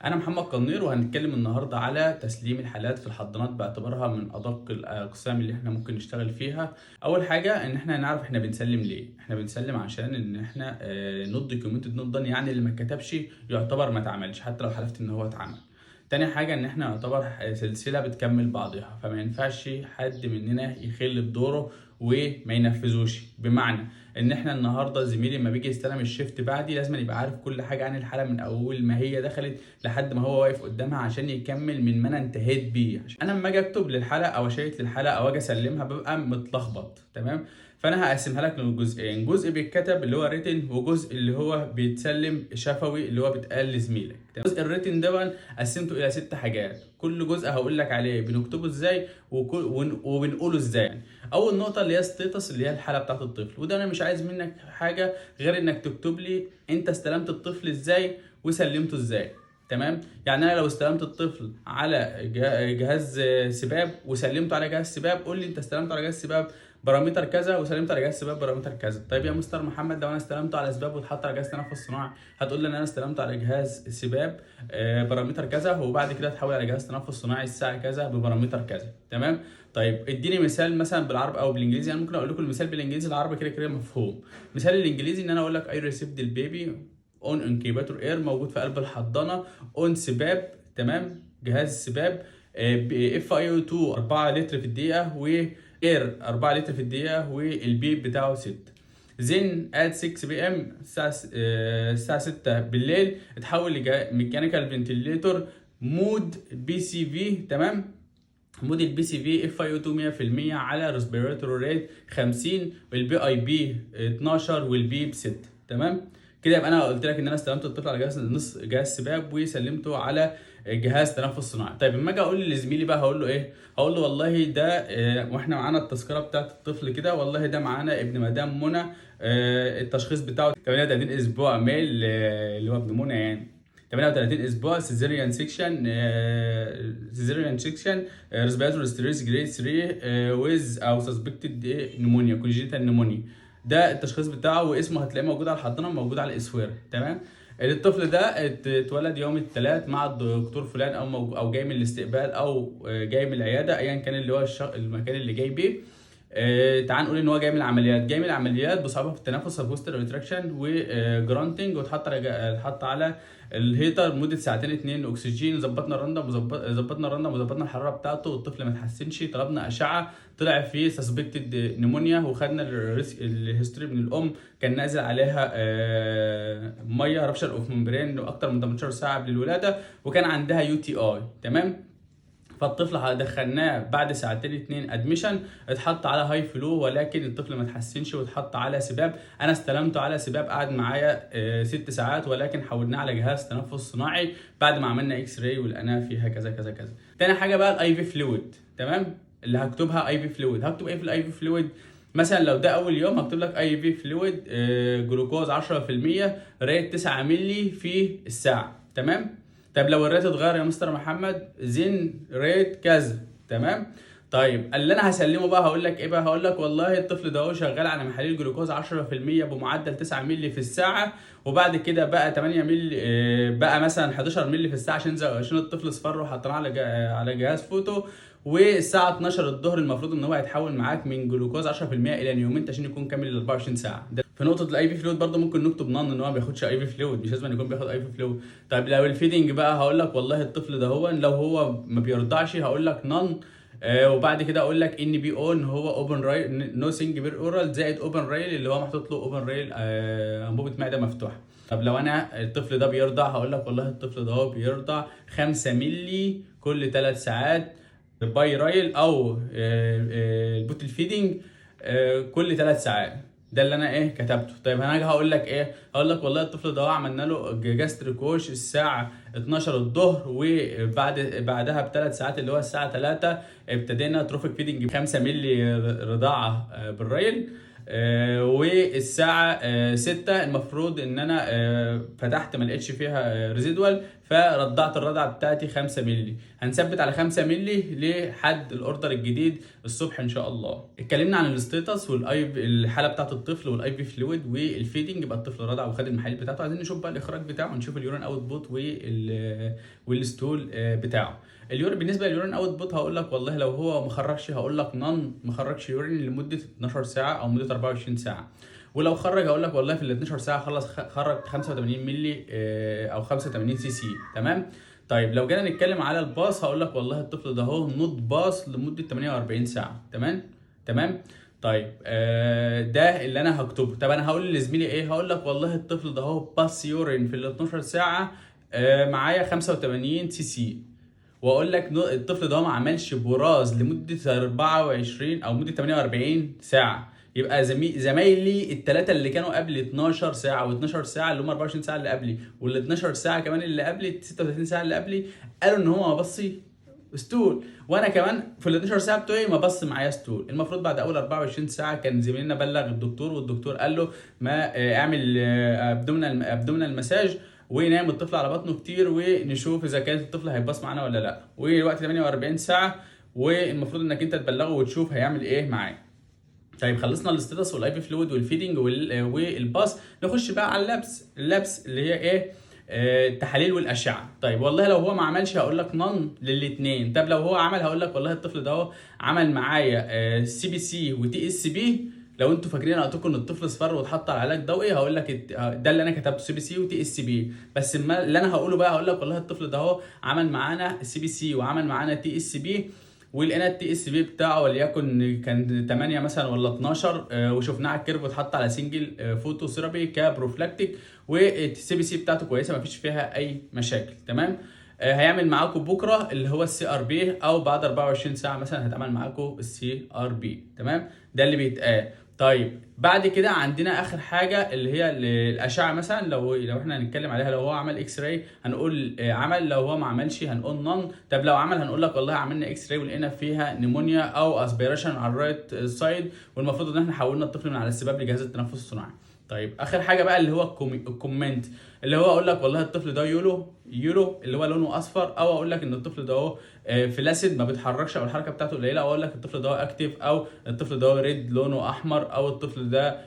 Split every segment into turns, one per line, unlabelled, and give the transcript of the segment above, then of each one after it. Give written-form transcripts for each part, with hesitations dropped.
أنا محمد قنير، وهنتكلم النهاردة على تسليم الحالات في الحضانات باعتبارها من أدق الأقسام اللي احنا ممكن نشتغل فيها. أول حاجة إن احنا نعرف احنا بنسلم ليه. احنا بنسلم عشان إن احنا نوت دوكيومنتد نوت دان، يعني اللي ما اتكتبش يعتبر ما اتعملش حتى لو حلفت إن هو اتعمل. تاني حاجة إن احنا يعتبر سلسلة بتكمل بعضها، فما ينفعش حد مننا يخل بدوره وما ينفذوش. بمعنى ان احنا النهارده زميلي لما بيجي يستلم الشيفت بعدي لازم يبقى عارف كل حاجه عن الحاله من اول ما هي دخلت لحد ما هو واقف قدامها، عشان يكمل من ما انا انتهيت بيه. انا لما اجي اكتب للحلقه او اشيك للحلقه او اجي اسلمها ببقى متلخبط. تمام. فانا هقسمها لك لجزئين، جزء بيتكتب اللي هو ريتن، وجزء اللي هو بيتسلم شفوي اللي هو بيتقال لزميلك. جزء الريتن ده قسمته الى 6 حاجات، كل جزء هقول لك عليه بنكتبه ازاي وبنقوله ازاي. اول نقطه اللي هي ستيتس، اللي هي الحاله بتاعت الطفل، وده انا مش عايز منك حاجه غير انك تكتب لي انت استلمت الطفل ازاي وسلمته ازاي. تمام. يعني انا لو استلمت الطفل على جهاز سباب وسلمته على جهاز سباب، قول لي انت استلمته على جهاز سباب بارامتر كذا وسلمته على جهاز سباب بارامتر كذا. طيب يا مستر محمد، لو انا استلمته على سباب واتحط على جهاز تنفس صناعي، هتقول لي ان انا استلمته على جهاز سباب بارامتر كذا، وبعد كده تحول على جهاز تنفس صناعي الساعه كذا ببارامتر كذا. تمام. طيب اديني مثال مثلا بالعربي او بالانجليزي. انا ممكن اقول لكم المثال بالانجليزي، العربي كده كده مفهوم. مثال الانجليزي ان انا اقول لك اي ريسيفد البيبي اون انكيباتور اير، موجود في قلب الحضانه، اون سباب. تمام. جهاز سباب اف اي او 2 4 لتر في الدقيقه، واير 4 لتر في الدقيقه، والبيب بتاعه 6. زين ات 6 بي ام، الساعه 6 بالليل، اتحول لميكانيكال فنتيليتور مود بي سي في. تمام. مود البي سي في اف اي او 2 100% على ريسبيراتوري ريت 50، والبي اي بي 12، والبي ب 6. تمام. كده يبقى انا قلت لك ان انا استلمت الطفل على جهاز سباب وسلمته على جهاز تنفس صناعي. طيب لما اجي اقول لزميلي بقى هقول له ايه؟ هقول له والله ده واحنا معانا التذكره بتاعت الطفل كده، والله ده معانا ابن مدام منى، التشخيص بتاعه 38 اسبوع ميل، اللي هو ابن منى يعني. 38 اسبوع، سيزيريان سيكشن ريسبيراتوري ستريس جريد 3 ويز او سسبكتد نمونيا كونجيتال نمونيا. ده التشخيص بتاعه، واسمه هتلاقيه موجود على الحضانه، موجود على الاسوير. تمام. الطفل ده اتولد يوم الثلاث مع الدكتور فلان، او جاي من الاستقبال او جاي من العياده، ايا كان اللي هو المكان اللي جاي بيه. تعال نقول ان هو جاي من العمليات، جاي من العمليات بصعوبه في التنفس، سبوستر ريتراكشن وجرانتنج، اتحط على الهيتر لمده ساعتين 2 اكسجين. ظبطنا الرندم وظبطنا الحراره بتاعته، والطفل ما اتحسنش. طلبنا اشعه، طلع فيه سسبكتد نيمونيا، وخدنا الهيستوري من الام، كان نازل عليها ميه رابشر اوف ممبرين اكتر من 18 ساعه قبل الولاده، وكان عندها يو تي اي. تمام. فالطفل دخلناه بعد ساعتين 2 ادميشن، اتحط على هاي فلو، ولكن الطفل ما اتحسنش واتحط على سباب. انا استلمته على سباب، قعد معايا 6 ساعات، ولكن حولناه على جهاز تنفس صناعي بعد ما عملنا اكس راي ولقيناه فيها كذا كذا كذا. تاني حاجه بقى الاي في فلويد. تمام. اللي هكتبها اي في فلويد، هكتب ايه في الاي في فلويد؟ مثلا لو ده اول يوم هكتب لك اي في فلويد جلوكوز 10%، ريت 9 مللي في الساعه. تمام. طب لو الريت اتغير يا مستر محمد، زين ريت كذا. تمام. طيب اللي انا هسلمه بقى هقول لك ايه بقى؟ هقول لك والله الطفل ده هو شغال على محاليل جلوكوز 10% بمعدل 9 مللي في الساعه، وبعد كده بقى 8 مللي، بقى مثلا 11 مللي في الساعه، عشان الطفل اصفر وحطيناه على جهاز فوتو. والساعه 12 الظهر المفروض ان هو هيتحول معاك من جلوكوز 10% الى نيومنت عشان يكون كامل ال 24 ساعه. في نقطه الاي في فلويد برده ممكن نكتب نان ان هو ما بياخدش اي في فلويد، مش لازم يكون بياخد اي في فلويد. طيب لو الفيدنج بقى هقول لك والله الطفل ده هو لو هو ما بيرضعش هقول لك نان، وبعد كده اقول لك ان بي اون هو اوبن رايل نو سنج بير اورال، زائد اوبن رايل اللي هو محطوط له اوبن رايل انبوبه معده مفتوحه. طب لو انا الطفل ده بيرضع هقول لك والله الطفل ده هو بيرضع 5 مللي كل 3 ساعات باي رايل، او البوتل فيدنج كل 3 ساعات. ده اللي انا ايه كتبته. طيب انا هقول لك ايه؟ هقول لك والله الطفل ده عملنا له جاستريك ووش الساعه 12 الظهر، بعدها بثلاث ساعات اللي هو الساعه 3 ابتدينا تروفيك فيدنج ب 5 مللي رضاعه بالريل. والساعه 6 المفروض ان انا فتحت ما لقيتش فيها ريزيدوال، فردعت الردعه بتاعتي 5 مللي. هنثبت على 5 مللي لحد الاوردر الجديد الصبح ان شاء الله. اتكلمنا عن الستيتس الحاله بتاعت الطفل والاي في فلويد والفيدنج. يبقى الطفل رضع وخد المحاليل بتاعته، عايزين نشوف بقى الاخراج بتاعه، نشوف اليورين اوت بوت والستول بتاعه. بالنسبه لليورين اوت بوت هقول لك والله لو هو ما خرجش هقول لك نون ما خرجش يورين لمده 12 ساعه او مده 24 ساعه. ولو خرج هقول لك والله في ال 12 ساعه خرج 85 مللي او 85 سي سي. تمام. طيب لو جينا نتكلم على الباص هقول لك والله الطفل ده اهو نوت باص لمده 48 ساعه. تمام. طيب ده اللي انا هكتبه. طب انا هقول لزميلي ايه؟ هقول لك والله الطفل ده اهو باس يورين في ال 12 ساعه معايا 85 سي سي. واقول لك الطفل ده ما عملش براز لمده 24 او مده 48 ساعه. يبقى زمايلي الثلاثه اللي كانوا قبل 12 ساعه و12 ساعه اللي هم 24 ساعه اللي قبلي، وال 12 ساعه كمان اللي قبلي 36 ساعه اللي قبلي، قالوا ان هو ما بصي ستول، وانا كمان في ال 12 ساعه بتوعي ما بص معايا ستول. المفروض بعد اول 24 ساعه كان زميلنا بلغ الدكتور، والدكتور قال له ما اعمل ابدومينال مساج ونعمل الطفل على بطنه كتير ونشوف اذا كان الطفل هيباص معانا ولا لا. والوقت 48 ساعه والمفروض انك انت تبلغه وتشوف هيعمل ايه معاه. طيب خلصنا الاستاتس والاي بي فلويد والفيدنج والباص، نخش بقى على اللابس اللي هي ايه؟ التحاليل والاشعه. طيب والله لو هو ما عملش هقول لك نون للاثنين. طب لو هو عمل هقول لك والله الطفل ده اهو عمل معايا سي بي سي وتي اس بي. لو انتوا فاكرين انا قلت لكم ان الطفل اصفر واتحط على علاج ضوئي، هقول لك ده اللي انا كتبته سي بي سي وتي اس بي. بس اللي انا هقوله بقى هقول لك والله الطفل ده اهو عمل معانا سي بي سي وعمل معانا تي اس بي، ولقينا التي اس بي بتاعه وليكن كان 8 مثلا ولا 12 وشفناه على الكيرف اتحط على سنجل فوتو ثيرابي كبروفلاكتيك، والسي بي سي بتاعته كويسه ما فيش فيها اي مشاكل. تمام. هيعمل معاكم بكره اللي هو السي ار بي، او بعد 24 ساعه مثلا هتعمل معاكم السي ار بي. تمام. ده اللي بيتقال. طيب بعد كده عندنا اخر حاجه اللي هي الاشعه. مثلا لو احنا هنتكلم عليها، لو هو عمل اكس راي هنقول عمل، لو هو ما عملش هنقول نون. طب لو عمل هنقول لك والله عملنا اكس راي ولقينا فيها نيمونيا او اسبيريشن على الرايت سايد، والمفروض ان احنا حولنا الطفل من على السباب لجهاز التنفس الصناعي. طيب اخر حاجه بقى اللي هو الكومنت، اللي هو اقول لك والله الطفل ده يولو اللي هو لونه اصفر، او اقول لك ان الطفل ده اهو فلاسيد ما بيتحركش او الحركه بتاعته قليله، او اقول لك الطفل ده اكتيف، او الطفل ده ريد لونه احمر، او الطفل ده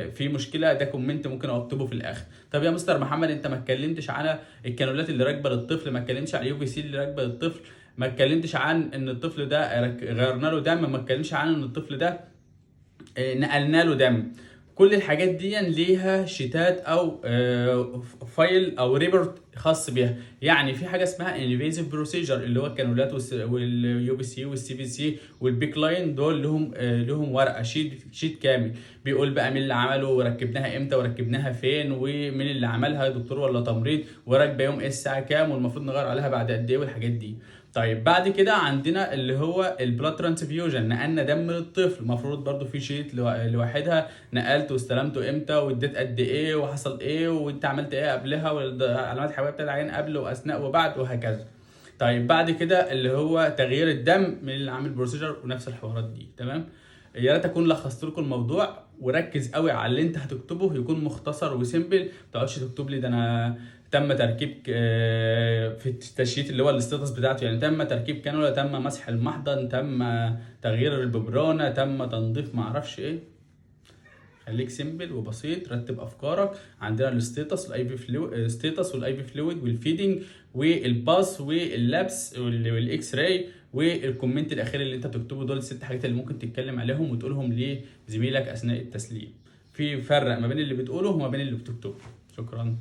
في مشكله. ده كومنت ممكن اكتبه في الاخر. طب يا مستر محمد انت ما اتكلمتش على الكانولات اللي راكبه للطفل، ما اتكلمتش على اليو في سي اللي راكبه للطفل، ما اتكلمتش عن ان الطفل ده غيرنا له دم، ما اتكلمش عن ان الطفل ده نقلنا له دم. كل الحاجات دي ليها شيتات او فايل او ريبورت خاص بيها. يعني في حاجه اسمها انفيزيف بروسيجر اللي هو الكانولات واليو بي سي والسي بي سي والبيك لاين، دول لهم ورقه شيت كامل بيقول بقى مين اللي عمله وركبناها امتى وركبناها فين ومين اللي عملها دكتور ولا تمريض وراكبه يوم ايه الساعه كام والمفروض نغير عليها بعد قد ايه والحاجات دي. طيب بعد كده عندنا اللي هو البلاد ترانسفيوجن، نقلنا دم للطفل، المفروض برضو في شيت لوحدها نقلته واستلمته امتى واديت قد ايه وحصل ايه وانت عملت ايه قبلها والعلامات الحيويه بتاعت العين قبل واثناء وبعد وهكذا. طيب بعد كده اللي هو تغيير الدم من اللي عامل بروسيجر ونفس الحوارات دي. تمام. يا ريت اكون لخصت لكم الموضوع، وركز قوي على اللي انت هتكتبه يكون مختصر وسيمبل، ما تقعدش تكتب لي ده انا تم تركيب في التشييت اللي هو الاستاتس بتاعته، يعني تم تركيب كانولا، تم مسح المحضن، تم تغيير الببرونه، تم تنظيف ما اعرفش ايه. خليك سيمبل وبسيط، رتب افكارك. عندنا الستاتس والاي بي فلويد، ستاتس والاي بي فلويد والفيدنج والباس واللابس والاكس راي والكومنت الاخير اللي انت بتكتبه. دول الست حاجات اللي ممكن تتكلم عليهم وتقولهم لزميلك اثناء التسليم. في فرق ما بين اللي بتقوله وما بين اللي بتكتبه. شكرا.